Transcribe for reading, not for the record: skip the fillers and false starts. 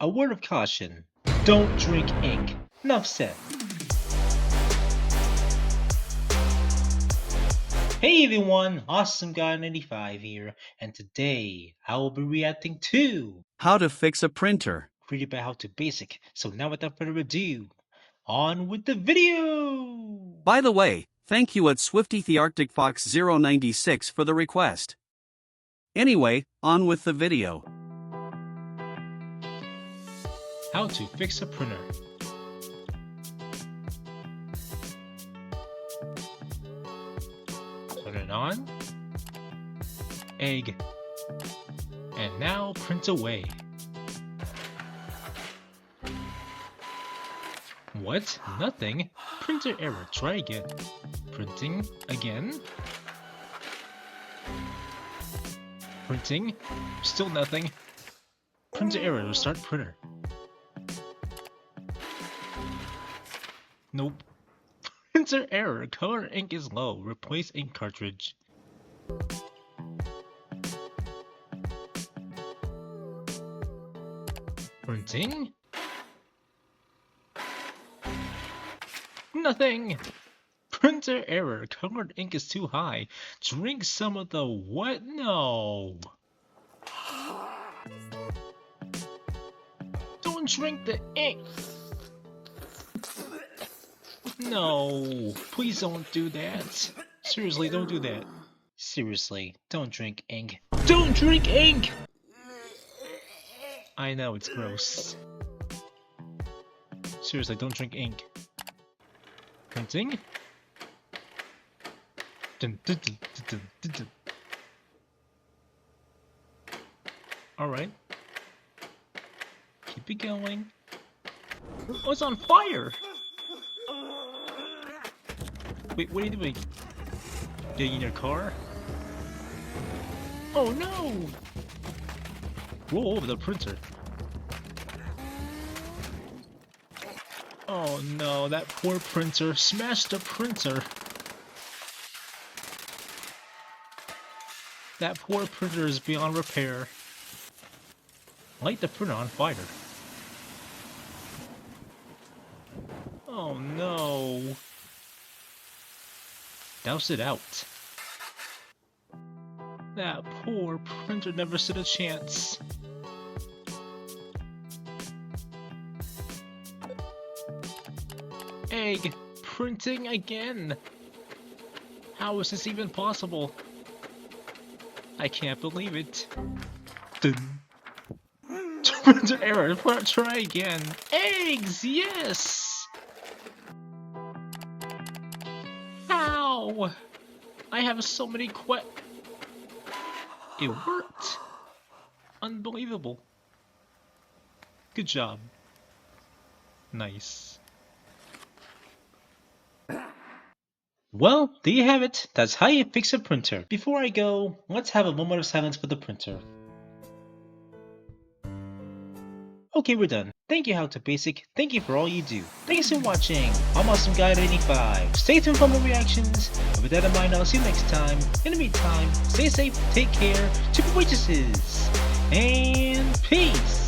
A word of caution. Don't drink ink. Enough said. Hey everyone, Awesome Guy 95 here, and today I will be reacting to How to fix a printer. created by How to Basic. So now without further ado, on with the video! By the way, thank you at Swifty the Arctic Fox 096 for the request. Anyway, on with the video. How to fix a printer. Turn it on. Egg. And now print away. What? Nothing? Printer error. Try again. Printing again. Printing. Still nothing. Printer error. Restart printer. Nope. Printer error. Color ink is low. Replace ink cartridge. Printing? Nothing! Printer error. Colored ink is too high. Drink some of the what? No! Don't drink the ink! No! Please don't do that. Seriously, don't do that. Seriously, don't drink ink. Don't drink ink! I know, it's gross. Seriously, don't drink ink. Printing? Dun, dun, dun, dun, dun, dun. Alright. Keep it going. Oh, it's on fire! Wait, what are you doing? Getting in your car? Oh no! Roll over the printer. Oh no, that poor printer. Smashed the printer. That poor printer is beyond repair. Light the printer on fire. Oh no. Douse it out. That poor printer never stood a chance. Egg! Printing again! How is this even possible? I can't believe it. Dun. Printer error, try again. Eggs! Yes! How? I have so many It worked! Unbelievable. Good job. Nice. Well, there you have it. That's how you fix a printer. Before I go, let's have a moment of silence for the printer. Okay, we're done. Thank you, How to Basic. Thank you for all you do. Thanks for watching. I'm Awesome Guy 85. Stay tuned for more reactions. And with that in mind, I'll see you next time. In the meantime, stay safe, take care, chicken waitresses, and peace.